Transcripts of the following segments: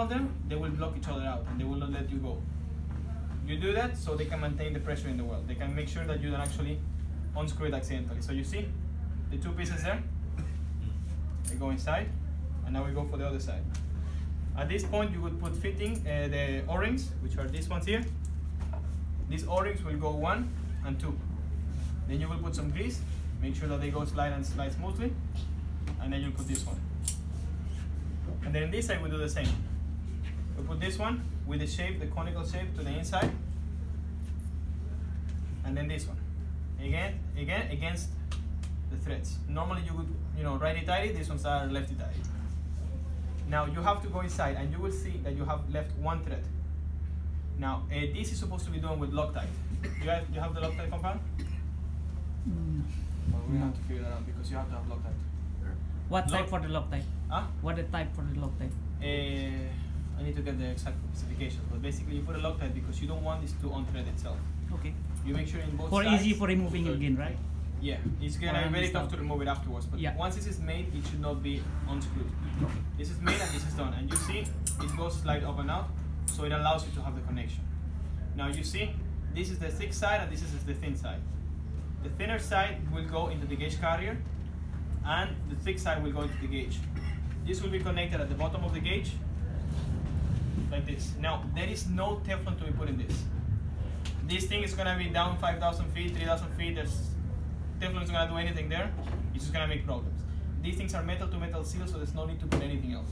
of them, they will block each other out and they will not let you go. You do that so they can maintain the pressure in the weld. They can make sure that you don't actually unscrew it accidentally. So you see the two pieces there? They go inside, and now we go for the other side. At this point, you would put fitting the O-rings, which are these ones here. These O-rings will go 1 and 2. Then you will put some grease, make sure that they go slide smoothly, and then you put this one. And then this side we do the same. We put this one with the shape, the conical shape to the inside, and then this one. Again against the threads. Normally you would, righty-tighty. These ones are lefty-tighty. Now you have to go inside, and you will see that you have left one thread. Now this is supposed to be done with Loctite. You have the Loctite compound? Well, we have to figure that out because you have to have Loctite. What type for the Loctite? Huh? What the type for the Loctite? I need to get the exact specifications, but basically you put a Loctite because you don't want this to unthread itself. Okay. You make sure in both for sides. Easy for removing again, right? Yeah, it's gonna be very tough to remove it afterwards, but yeah. Once this is made, it should not be unscrewed. This is made and this is done, and you see it goes slide up and out, so it allows you to have the connection. Now you see, this is the thick side and this is the thin side. The thinner side will go into the gauge carrier, and the thick side will go into the gauge. This will be connected at the bottom of the gauge, like this. Now, there is no Teflon to be put in this. This thing is gonna be down 5,000 feet, 3,000 feet. Teflon is gonna do anything there. It's just gonna make problems. These things are metal to metal seals, so there's no need to put anything else.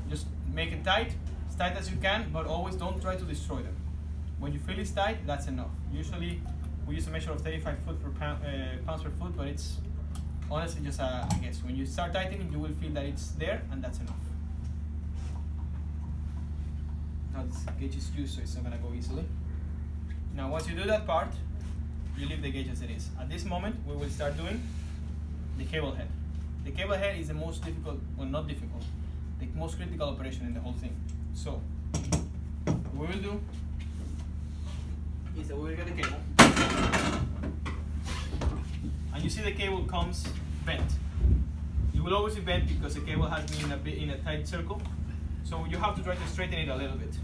Just make it tight, as tight as you can, but always don't try to destroy them. When you feel it's tight, that's enough. Usually, we use a measure of 35 pounds per foot, but it's honestly just a guess. When you start tightening, you will feel that it's there, and that's enough. Now this gauge is used, so it's not gonna go easily. Now once you do that part, you leave the gauge as it is. At this moment, we will start doing the cable head. The cable head is the most difficult, well not difficult, the most critical operation in the whole thing. So, what we will do is that we will get the cable. And you see the cable comes bent. It will always be bent because the cable has been in a tight circle. So you have to try to straighten it a little bit.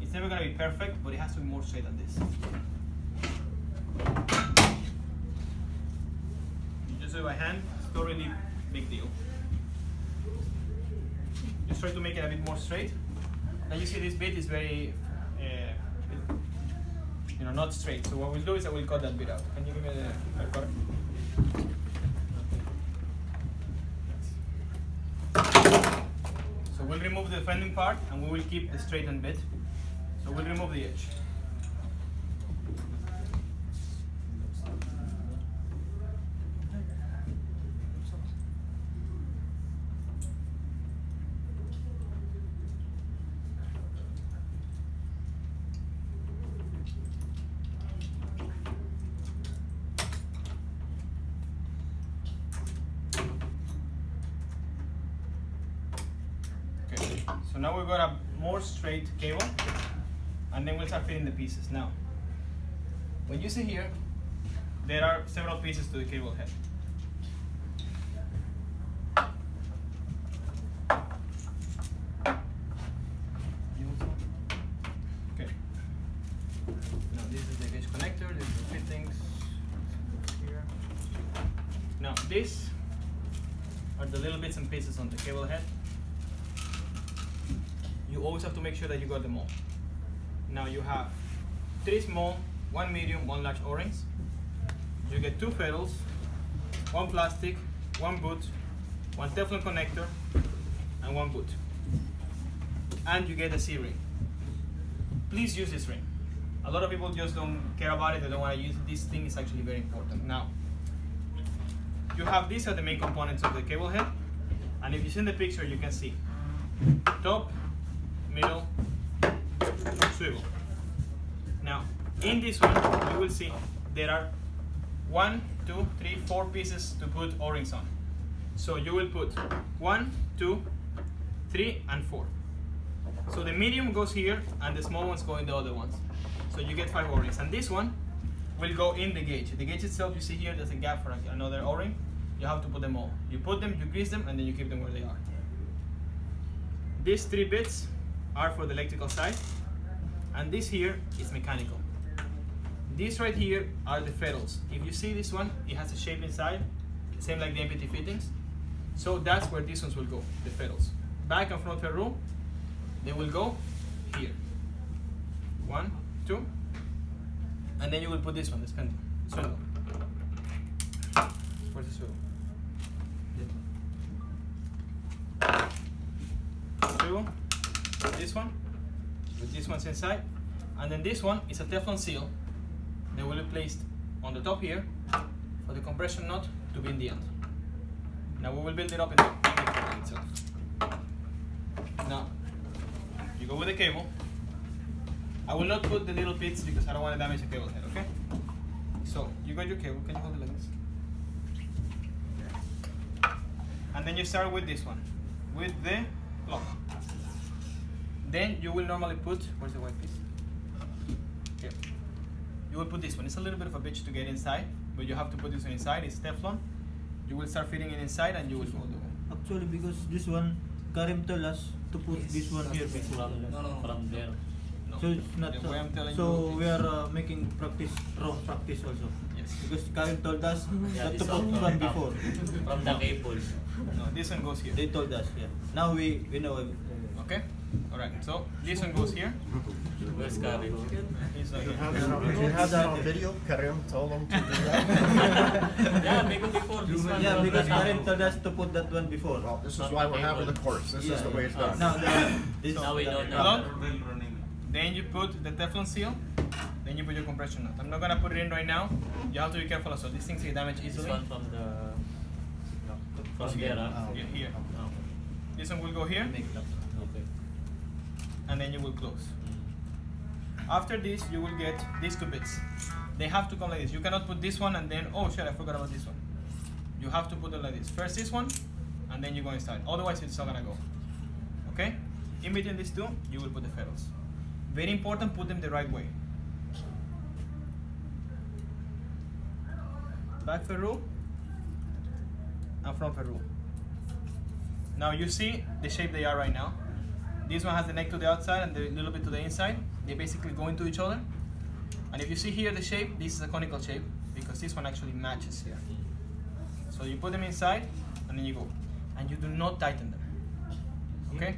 It's never going to be perfect, but it has to be more straight than this. You just do it by hand. It's not really big deal. Just try to make it a bit more straight. Now you see this bit is very, not straight. So what we'll do is I will cut that bit out. Can you give me the cutter? So we'll remove the fending part and we will keep the straightened bit. So we'll remove the edge. So now we've got a more straight cable, and then we'll start fitting the pieces. Now, when you see here, there are several pieces to the cable head. Okay. Now this is the gauge connector, this is the fittings. Here. Now these are the little bits and pieces on the cable head. You always have to make sure that you got them all. Now you have 3 small, 1 medium, 1 large O-rings. You get 2 ferrules, 1 plastic, 1 boot, 1 Teflon connector, and 1 boot. And you get a C-ring. Please use this ring. A lot of people just don't care about it, they don't want to use it. This thing is actually very important. Now, you have these are the main components of the cable head. And if you see in the picture, you can see top, middle, swivel. Now, in this one, you will see there are 1, 2, 3, 4 pieces to put O-rings on. So you will put 1, 2, 3, and 4. So the medium goes here, and the small ones go in the other ones. So you get 5 O-rings, and this one will go in the gauge. The gauge itself, you see here, there's a gap for another O-ring. You have to put them all. You put them, you grease them, and then you keep them where they are. these 3 bits are for the electrical side, and this here is mechanical. These right here are the ferrules. If you see this one, it has a shape inside, same like the MPT fittings. So that's where these ones will go, the ferrules. Back and front ferrule, they will go here. 1, 2, and then you will put this one, the spindle. Where's the swivel? 2, this one, with this one's inside, and then this one is a Teflon seal that will be placed on the top here for the compression nut to be in the end. Now we will build it up in the cable itself. Now, you go with the cable. I will not put the little bits because I don't want to damage the cable head, okay? So, you got your cable, can you hold it like this? And then you start with this one, with the lock. Then you will normally put, where's the white piece? Here. You will put this one. It's a little bit of a bitch to get inside, but you have to put this one inside. It's Teflon. You will start fitting it inside and you will fold it. Actually, because this one, Karim told us to put this one here before. From there. No. So it's not The way I'm telling so you we are making practice, wrong practice also. Yes. Because Karim told us Yeah, not to this put one one before. From the cables. No, this one goes here. They told us, yeah. Now we know. Okay? Alright, so this one goes here. Where's Karim? He's like You have that on video? Karim told them to do that? Yeah, because before this one. Yeah, because Karim told us to put that one before. Well, this is why we're having the course. This is the way it's done. Now, this Now we know now. Lock. Then you put the Teflon seal. Then you put your compression nut. I'm not gonna put it in right now. You have to be careful also. These things get damaged This easily. one from the. From there, huh? Yeah, here. Oh, This one will go here, okay. and then you will close. After this, you will get these 2 bits. They have to come like this. You cannot put this one and then, oh shit, I forgot about this one. You have to put it like this. First this one, and then you go inside. Otherwise, it's not gonna go. Okay? In between these 2, you will put the ferrules. Very important, put them the right way. Back ferrule and front ferrule. Now you see the shape they are right now. This one has the neck to the outside and the little bit to the inside. They basically go into each other. And if you see here the shape, this is a conical shape because this one actually matches here. So you put them inside and then you go. And you do not tighten them. Okay?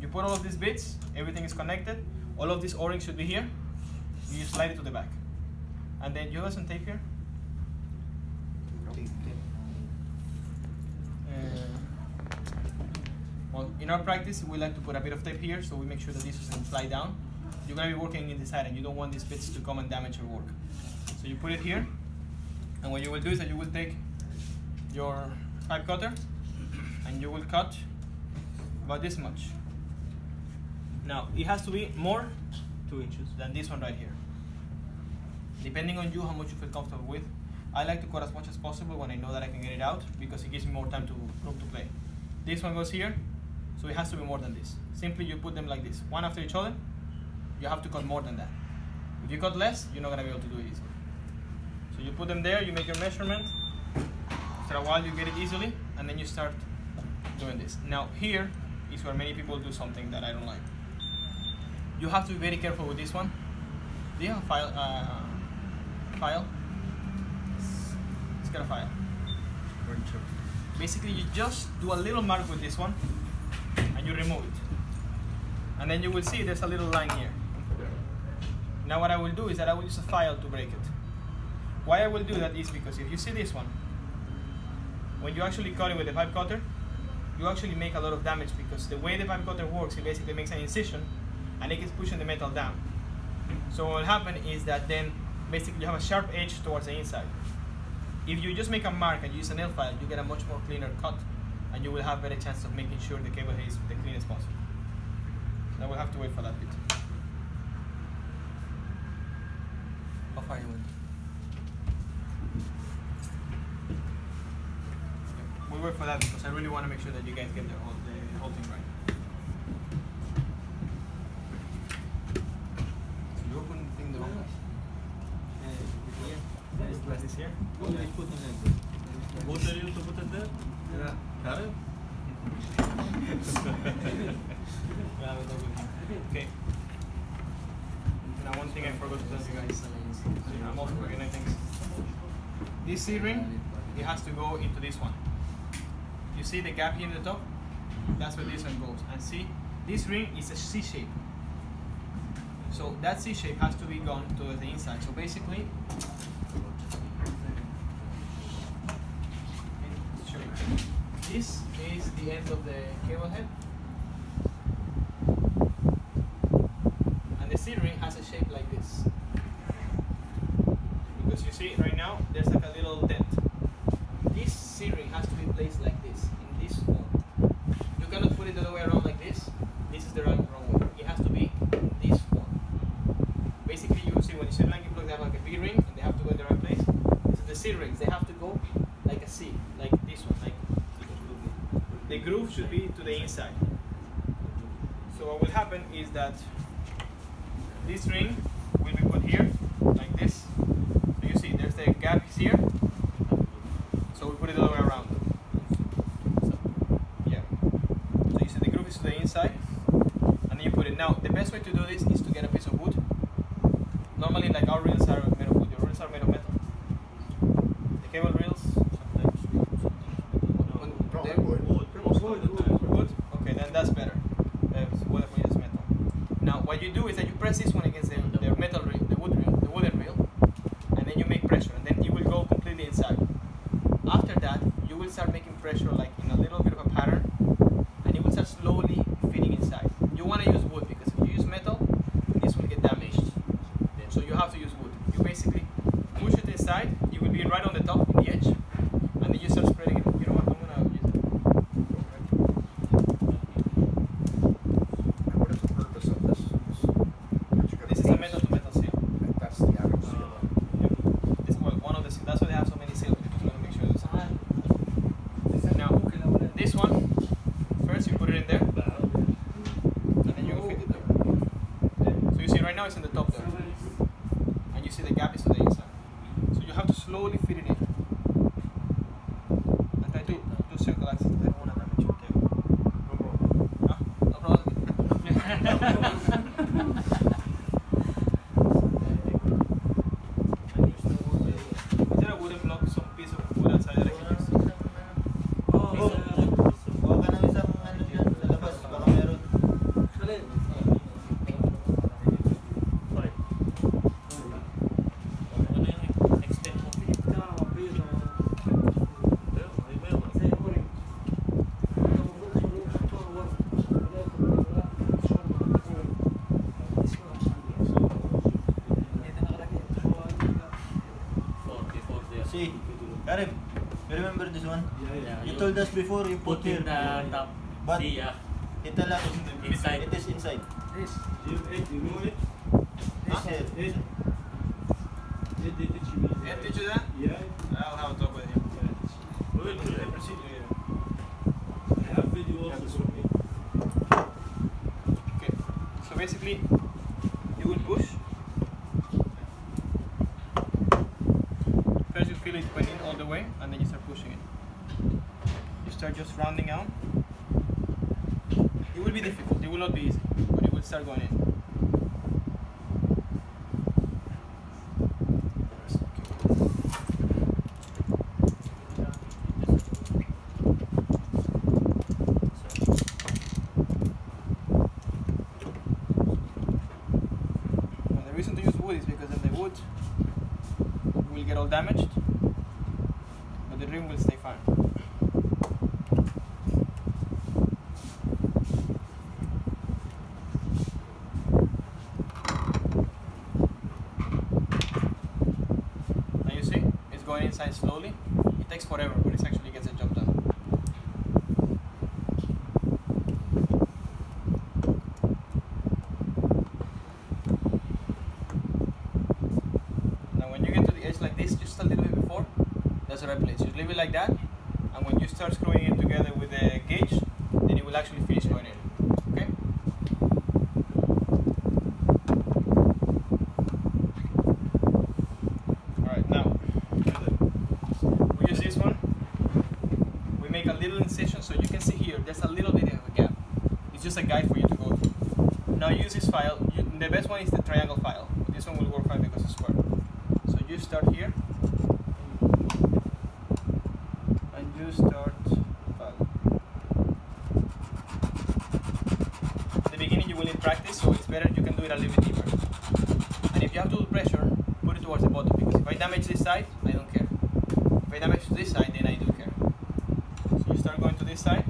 You put all of these bits, everything is connected. All of these O-rings should be here. You just slide it to the back. And then you have some tape here. Well, in our practice, we like to put a bit of tape here so we make sure that this doesn't slide down. You're going to be working in the side and you don't want these bits to come and damage your work. So you put it here, and what you will do is that you will take your pipe cutter and you will cut about this much. Now, it has to be more 2 inches than this one right here. Depending on you, how much you feel comfortable with. I like to cut as much as possible when I know that I can get it out because it gives me more time to room to play. This one goes here, so it has to be more than this. Simply you put them like this, one after each other. You have to cut more than that. If you cut less, you're not gonna be able to do it easily. So you put them there, you make your measurement. After a while you get it easily, and then you start doing this. Now here is where many people do something that I don't like. You have to be very careful with this one. Do you have a file? File? Let's get a file. Basically, you just do a little mark with this one, and you remove it. And then you will see there's a little line here. Now what I will do is that I will use a file to break it. Why I will do that is because if you see this one, when you actually cut it with the pipe cutter, you actually make a lot of damage because the way the pipe cutter works, it basically makes an incision and it keeps pushing the metal down. So what will happen is that then basically you have a sharp edge towards the inside. If you just make a mark and use a nail file, you get a much more cleaner cut and you will have better chance of making sure the cable head is the cleanest possible. Now we'll have to wait for that bit. How far you went? We'll wait for that because I really want to make sure that you guys get the whole thing right. So you open the thing the wrong way. Press this here. Always put it like this. What are you to put it there? Yeah. Karim? Okay. Now one thing I forgot to tell you guys. I'm also forgetting things. This C-ring, it has to go into this one. You see the gap here in the top? That's where this one goes. And see, this ring is a C shape. So that C shape has to be gone to the inside. So basically, this is the end of the cable head. And the C-ring has a shape like this. Because you see right now, there's like a little dent. This C-ring has to be placed like this, in this form. You cannot put it the other way around like this. This is the wrong way. It has to be in this form. Basically, you will see when you see blanket plug, they have like a V ring and they have to go in the right place. This is the C-rings. They have to go like a C, like this one. Like the groove should be to the inside. So what will happen is that this ring will be put here, like this. So you see, there's the gap is here. So we put it the other way around. So, yeah. So you see the groove is to the inside, and then you put it. Now, the best way to do this is to get a piece of wood. Normally, like our reels are made of wood. Your reels are made of metal. The cable reels. Wood? Okay, then that's better. What if we use metal? Now, what you do is that you press this one against the metal reel, the wooden reel, and then you make pressure, and then it will go completely inside. After that, you will start making pressure like in a little bit of a pattern, and it will start slowly fitting inside. You want to use wood because if you use metal, this will get damaged. So you have to use wood. You basically push it inside, it will be right on the top, in the edge, and then you start spreading it. You know what? I'm gonna use it. What is the purpose of this? This is a metal to metal seal. That's the average seal. This well, one of the seals. That's why they have so many seals, because we want to make sure there's now this one, first you put it in there, and then you will fit it there. So you see right now it's in the top there, and you see the gap is on the inside. So you have to slowly fit it in. And try to do circle axis. I don't want to damage your table. No problem. Huh? No problem. Is there a wooden block, some piece of wood outside that I can use? Kuha ka ng isang ano dyan sa labas, baka meron. Ano yung extend mo? See, Karim, you remember this one? Yeah, You told us before you put put in here. the top. But See, it is Inside. It is inside. This here. Yeah, teach you that? Yeah, I'll have a talk with him. we will do the procedure. I have video also. Okay, so basically, you will push. First you feel it going in all the way, and then you start pushing it. You start just rounding out. It will be difficult, it will not be easy, but it will start going in. The reason to use wood is because then the wood will get all damaged, but the ring will stay fine. Now you see, it's going inside slowly. It takes forever, but it actually gets the job done. Now when you get to the edge like this, just a little bit before, that's the right place. Just leave it like that, and when you start screwing it together with the gauge, then it will actually finish going in. Okay? Alright, now we use this one. We make a little incision so you can see here there's a little bit of a gap. It's just a guide for you to go file, the best one is the triangle file. This one will work fine because it's square. So you start here, and you start file. At the beginning you will need practice, so it's better you can do it a little bit deeper. And if you have to do pressure, put it towards the bottom, because if I damage this side, I don't care. If I damage this side, then I do care. So you start going to this side.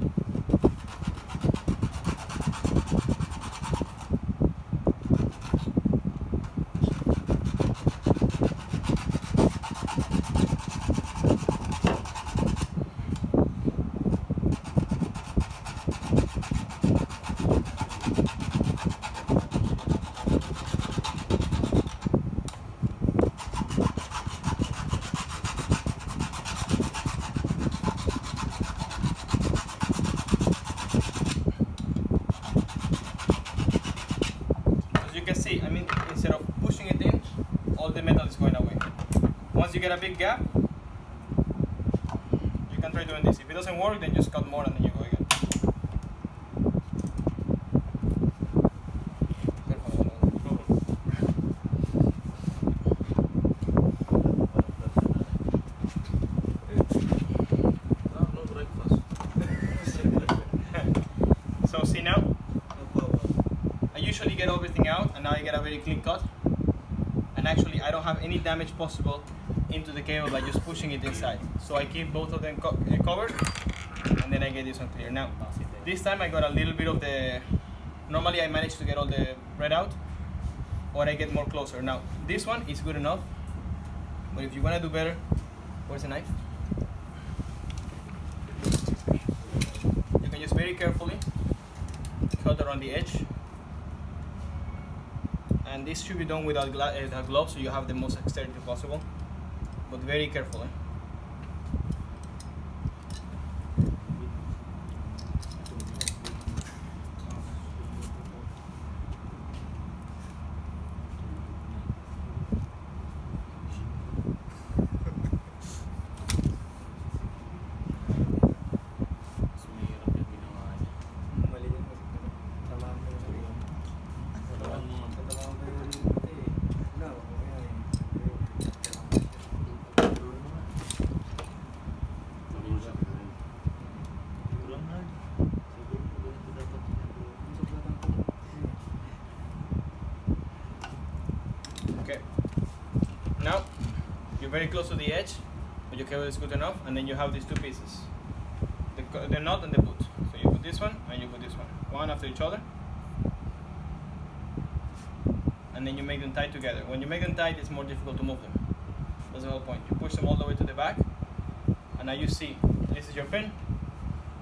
You get a big gap, you can try doing this. If it doesn't work, then just cut more and then you go again. So see now, I usually get everything out, and now I get a very clean cut. And actually, I don't have any damage possible into the cable by just pushing it inside. So I keep both of them covered, and then I get this one clear. Now, this time I got a little bit of the, normally I manage to get all the red out, or I get more closer. Now, this one is good enough, but if you want to do better, where's the knife? You can just very carefully cut around the edge. And this should be done without gloves, so you have the most dexterity possible, but very carefully. Okay, now you're very close to the edge, but your cable is good enough, and then you have these two pieces, the nut and the boot. So you put this one and you put this one after each other, and then you make them tight together. When you make them tight, it's more difficult to move them. That's the whole point. You push them all the way to the back, and now you see this is your pin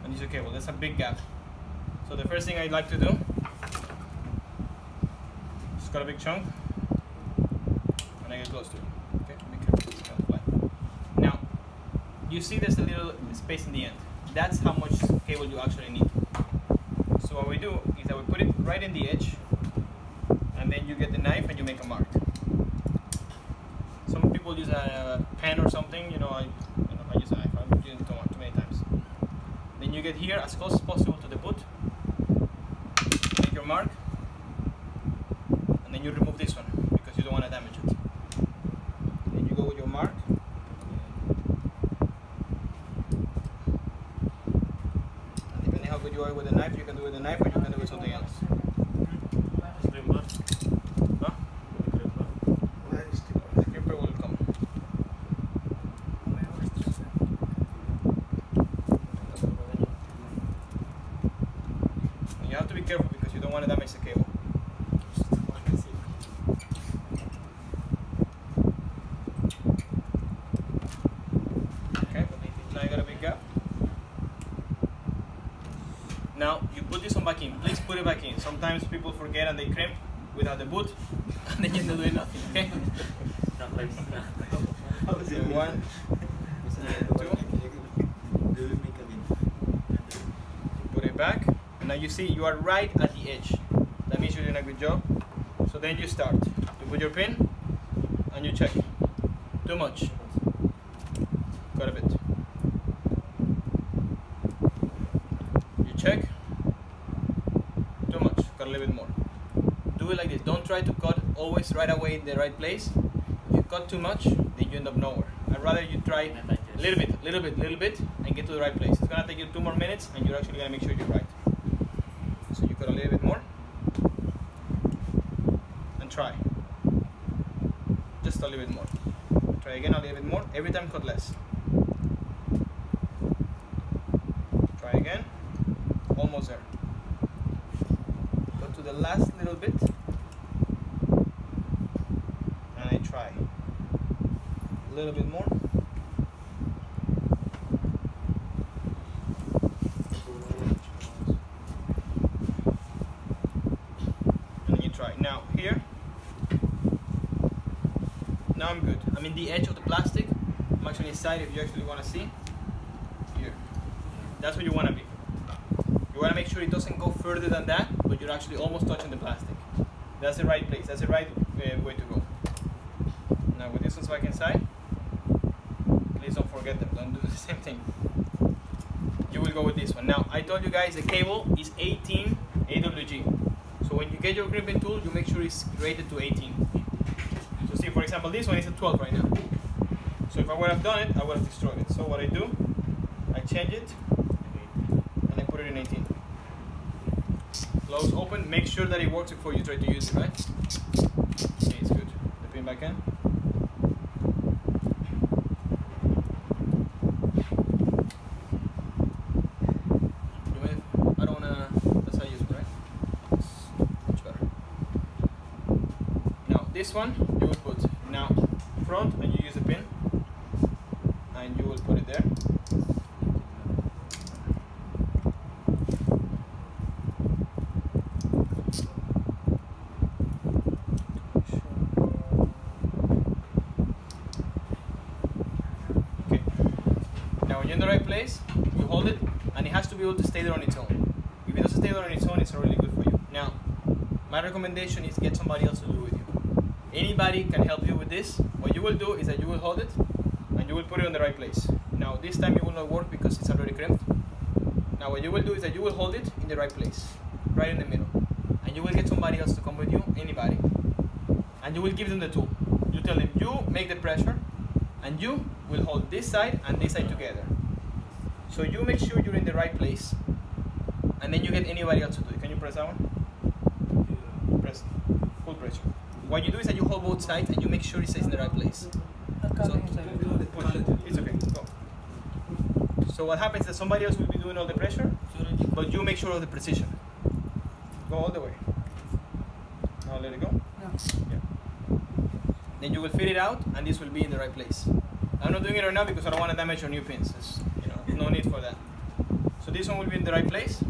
and this is your cable. There's a big gap. So the first thing I'd like to do, just got a big chunk. I get close to it. Okay, be careful, it's gonna fly. Now, you see there's a little space in the end. That's how much cable you actually need. So what we do is that we put it right in the edge, and then you get the knife and you make a mark. Some people use a pen or something. I use a knife. I've used it too many times. Then you get here as close as possible to the boot. Make your mark, and then you remove this one because you don't want to damage it. With your mark, and depending how good you are with the knife, you can do it with a knife or you can do it with something else. Huh? The gripper will come. And you have to be careful because you don't want to damage the cable. Now you put this one back in. Please put it back in. Sometimes people forget and they crimp without the boot, and then you're not doing nothing. Okay. So 1, 2. Put it back, and now you see you are right at the edge. That means you're doing a good job. So then you start. You put your pin, and you check. Too much. Got a bit. You check. Too much. Got a little bit more. do it like this. Don't try to cut always right away in the right place. If you cut too much, then you end up nowhere. I'd rather you try a little bit, and get to the right place. It's gonna take you 2 more minutes, and you're actually gonna make sure you're right. So you cut a little bit more, and try. Just a little bit more. Try again a little bit more. Every time cut less. Try again. Almost there. Go to the last little bit, and I try a little bit more. And then you try. Now here, now I'm good. I'm in the edge of the plastic. I'm actually inside if you actually want to see. Here. That's where you want to be. You want to make sure it doesn't go further than that, but you're actually almost touching the plastic. That's the right place. That's the right way to go. Now with this one's back inside, please don't forget them. Don't do the same thing. You will go with this one. Now I told you guys the cable is 18 AWG. So when you get your crimping tool, you make sure it's rated to 18. So see, for example, this one is a 12 right now. So if I would have done it, I would have destroyed it. So what I do, I change it, and I put it in 18. Close, open, make sure that it works before you try to use it, right? Okay, it's good. The pin back in. I don't wanna, that's how I use it, right? It's much better. Now, this one, you will put now front, and you use the pin, and you will put it there. In the right place, you hold it, and it has to be able to stay there on its own. If it doesn't stay there on its own, it's not really good for you. Now, my recommendation is get somebody else to do it with you. Anybody can help you with this. What you will do is that you will hold it, and you will put it on the right place. Now, this time it will not work because it's already crimped. Now, what you will do is that you will hold it in the right place, right in the middle, and you will get somebody else to come with you, anybody, and you will give them the tool. You tell them, you make the pressure, and you will hold this side and this side together. So you make sure you're in the right place, and then you get anybody else to do it. Can you press that one? Press, full pressure. What you do is that you hold both sides and you make sure it stays in the right place. So push it. It's okay. Go. So what happens is that somebody else will be doing all the pressure, but you make sure of the precision. Go all the way. Now let it go. Yeah. Then you will fit it out, and this will be in the right place. I'm not doing it right now because I don't want to damage your new pins. There's, no need for that. So this one will be in the right place,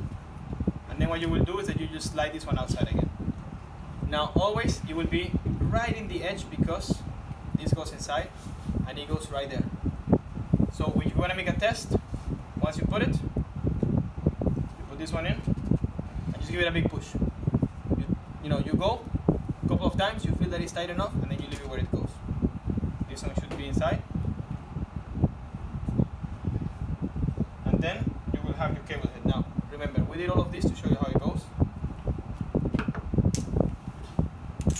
and then what you will do is that you just slide this one outside again. Now always it will be right in the edge because this goes inside and it goes right there. So when you want to make a test, once you put it, you put this one in and just give it a big push. You go a couple of times, you feel that it's tight enough, and then you leave it where it goes. This one should be inside. And then you will have your cable head. Now, remember, we did all of this to show you how it goes.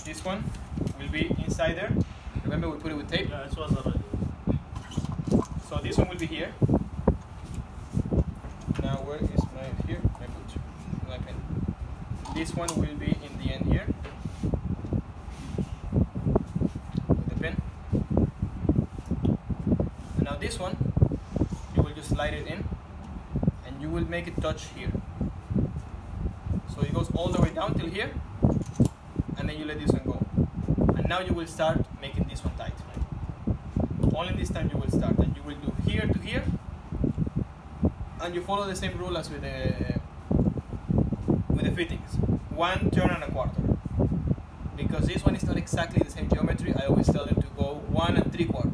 This one will be inside there. Remember, we put it with tape. Yeah, it was already. So this one will be here. Now, where is my here? My boot, my pen. This one will be in the end here. With the pin. And now this one, you will just slide it in, and you will make it touch here. So it goes all the way down till here, and then you let this one go. And now you will start making this one tight. Only this time you will start, and you will do here to here, and you follow the same rule as with the fittings. 1 turn and a quarter. Because this one is not exactly the same geometry, I always tell them to go 1 3/4.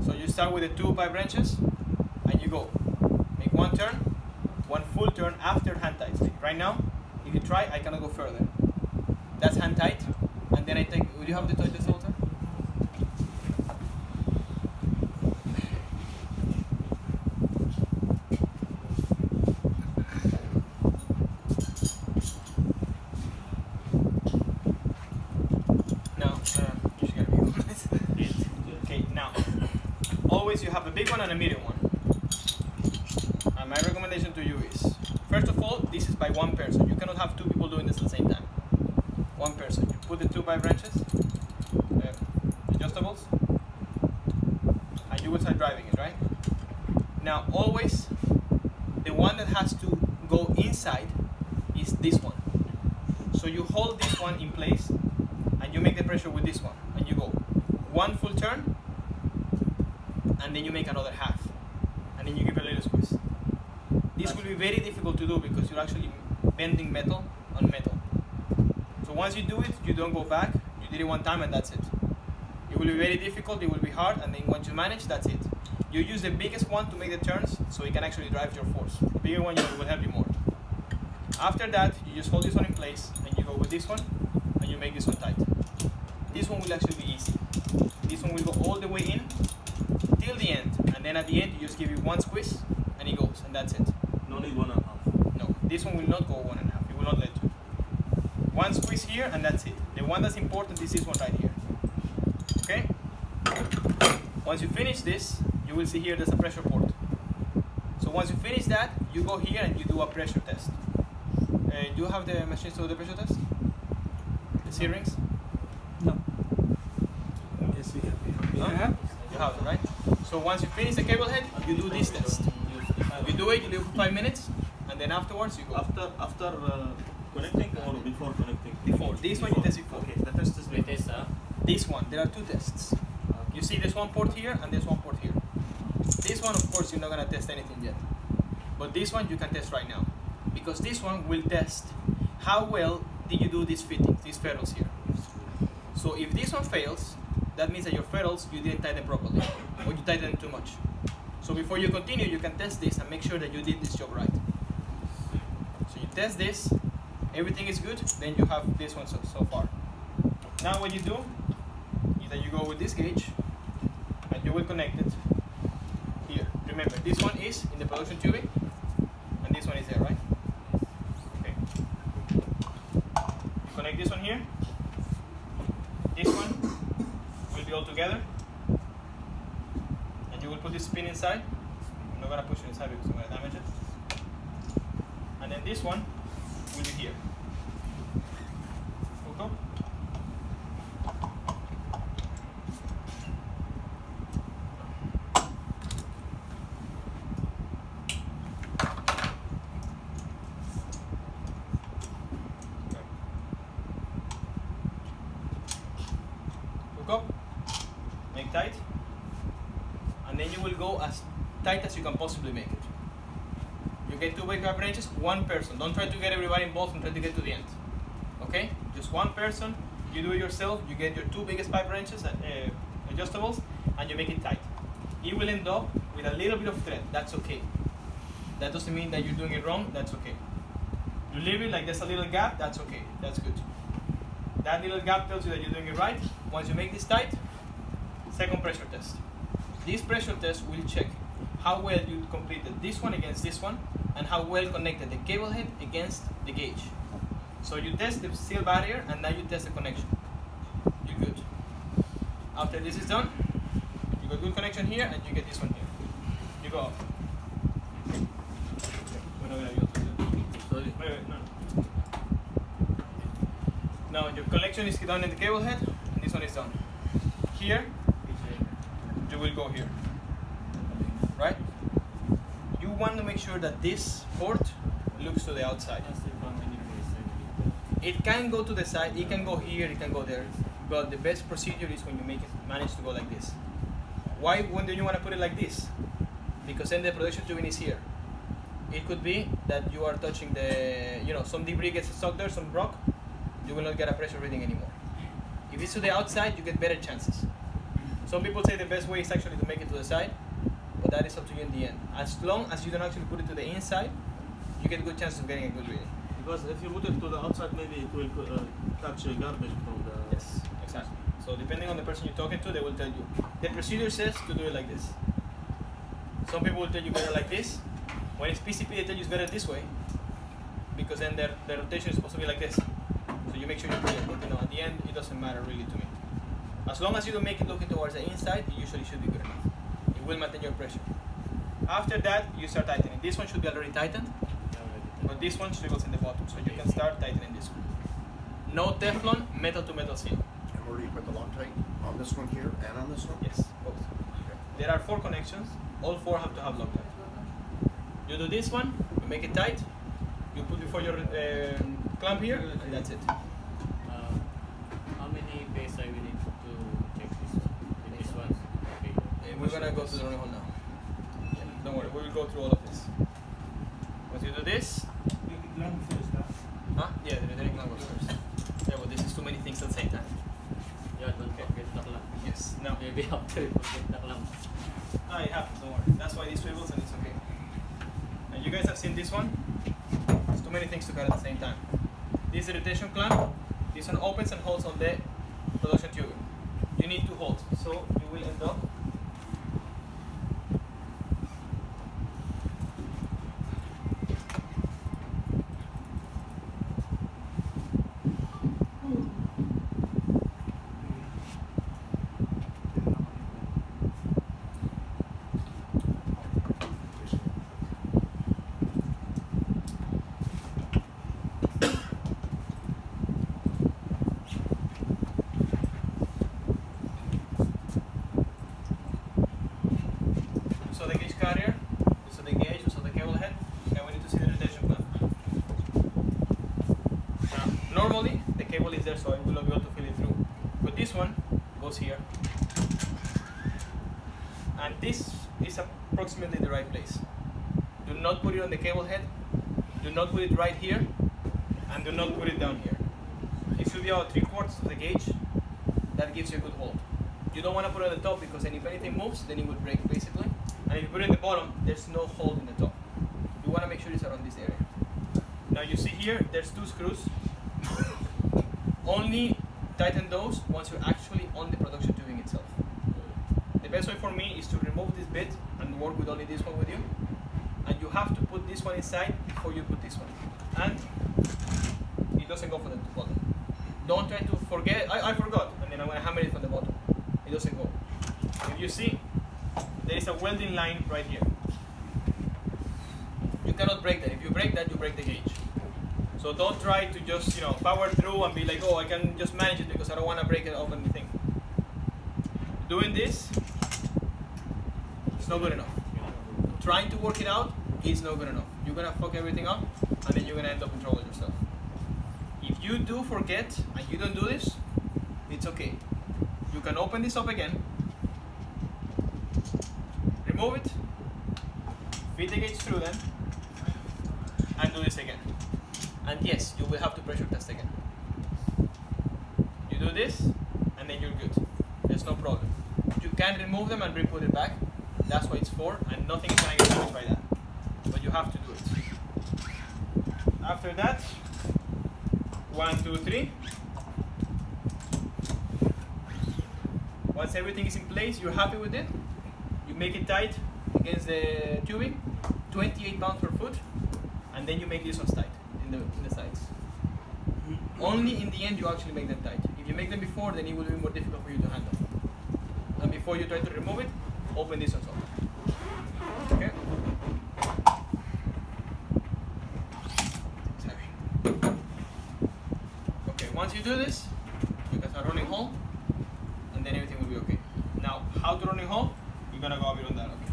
So you start with the 2 pipe wrenches, and you go. Make 1 turn, 1 full turn after hand tight. Right now, if you try, I cannot go further. That's hand tight, and then I take. Will you have the tightest holder? always you have a big one and a medium one. And my recommendation to you is, first of all, this is by one person. You cannot have two people doing this at the same time. One person. You put the two pipe wrenches, adjustables, and you will start driving it, right? Now always, the one that has to go inside is this one. So you hold this one in place, and you make the pressure with this one, and you go one full turn, and then you make another half, and then you give a little squeeze. This will be very difficult to do because you're actually bending metal on metal. So once you do it, you don't go back. You did it one time and that's it. It will be very difficult, it will be hard, and then once you manage, that's it. You use the biggest one to make the turns so it can actually drive your force. The bigger one will help you more. After that, you just hold this one in place and you go with this one and you make this one tight. This one will actually be easy. This one will go all the way in till the end, and then at the end you just give it one squeeze and it goes, and that's it. No need 1.5. No, this one will not go 1.5. It will not let you. One squeeze here and that's it. The one that's important is this one right here. Okay? Once you finish this, you will see here there's a pressure port. So once you finish that, you go here and you do a pressure test. Do you have the machines to do the pressure test? The C-rings? No. Yes, we have. No? You have it, right? So once you finish the cable head, you do this test. You do it, you do it for 5 minutes, and then afterwards you go. After connecting or before connecting? Before. This one you test before. Okay, the test is We test, This one, there are two tests. You see this one port here and this one port here. This one, of course, you're not going to test anything yet. But this one you can test right now. Because this one will test how well did you do these fittings, these ferrules here. So if this one fails, that means that your ferrules, you didn't tighten properly, or you tightened them too much. So before you continue, you can test this and make sure that you did this job right. So you test this, everything is good, then you have this one so far. Now what you do is that you go with this gauge and you will connect it here. Remember, this one is in the production tubing and this one is there, right? Okay. You connect this one here. This one will be all together. And you will put this pin inside. I'm not going to push it inside because I'm going to damage it. And then this one will be here. Hook up. Hook up, make tight, and then you will go as tight as you can possibly make it. You get 2 big pipe wrenches, one person. Don't try to get everybody involved and try to get to the end. Okay? Just one person, you do it yourself, you get your 2 biggest pipe wrenches, adjustables, and you make it tight. It will end up with a little bit of thread, that's okay. That doesn't mean that you're doing it wrong, that's okay. You leave it like there's a little gap, that's okay, that's good. That little gap tells you that you're doing it right. Once you make this tight, second pressure test. This pressure test will check how well you completed this one against this one and how well connected the cable head against the gauge. So you test the steel barrier and now you test the connection. You're good. After this is done, you got good connection here and you get this one here. You go up. We're not gonna be able to do that. Sorry. Wait, no. Now your connection is done in the cable head and this one is done. Here, you will go here. Right? You want to make sure that this port looks to the outside. It can go to the side, it can go here, it can go there. But the best procedure is when you manage to go like this. Why wouldn't you want to put it like this? Because then the production tubing is here. It could be that you are touching the, some debris gets stuck there, some rock, you will not get a pressure reading anymore. If it's to the outside, you get better chances. Some people say the best way is actually to make it to the side, but that is up to you in the end. As long as you don't actually put it to the inside, you get good chances of getting a good reading. Because if you put it to the outside, maybe it will catch garbage from the... Yes, exactly. So depending on the person you're talking to, they will tell you. The procedure says to do it like this. Some people will tell you better like this. When it's PCP, they tell you it's better this way, because then their rotation is supposed to be like this. So you make sure you put it, but at the end, it doesn't matter really to me. As long as you don't make it looking towards the inside, it usually should be good enough. It will maintain your pressure. After that, you start tightening. This one should be already tightened, but this one swivels in the bottom, so you can start tightening this one. No Teflon, metal to metal seal. And where do you put the Loctite? On this one here and on this one? Yes, both. There are 4 connections. All 4 have to have Loctite. You do this one, you make it tight, you put before your clamp here, and that's it. How many base I will need to check this one? With this one? Okay. We're gonna go to the running hole now. Yeah, don't worry, we will go through all of this. Once you do this, huh? Yeah, the returning clamp goes first. Yeah, but this is too many things at the same time. Yeah, don't forget the clamp. Yes, now. Maybe after you forget the clamp. Ah, it happens, don't worry. That's why this swivels and it's okay. And you guys have seen this one. It's too many things to cut at the same time. This is the rotation clamp. This one opens and holds on the production tubing. You need 2 holes, so you will end up normally the cable is there, so I will not be able to fill it through. But this one goes here, and this is approximately the right place. Do not put it on the cable head, do not put it right here, and do not put it down here. It should be about 3/4 of the gauge. That gives you a good hold. You don't want to put it on the top because then if anything moves, then it will break basically. And if you put it in the bottom, there's no hold in the top. You want to make sure it's around this area. Now you see here, there's 2 screws. Only tighten those once you're actually on the production tubing itself. The best way for me is to remove this bit and work with only this one with you. And you have to put this one inside before you put this one. And it doesn't go from the bottom. Don't try to forget, I forgot, and then I'm going to hammer it from the bottom. It doesn't go. If you see, there is a welding line right here. You cannot break that. If you break that, you break the gauge. So don't try to just, power through and be like, oh, I can just manage it because I don't want to break it off anything. Doing this, it's not good enough. Trying to work it out is not good enough. You're going to fuck everything up, and then you're going to end up in trouble yourself. If you do forget and you don't do this, it's okay. You can open this up again, remove it, feed the gauge through then, and do this again. And yes, you will have to pressure test again. You do this, and then you're good. There's no problem. You can remove them and re-put it back. That's what it's for, and nothing is going to get damaged by that. But you have to do it. After that, 1, 2, 3. Once everything is in place, you're happy with it, you make it tight against the tubing, 28 pounds per foot, and then you make this one tight in the sides. Only in the end you actually make them tight. If you make them before, then it will be more difficult for you to handle. And before you try to remove it, open this one up. Okay? It's heavy. Okay, once you do this, you can start running home, and then everything will be okay. Now, how to running home? You're gonna go a bit on that, okay?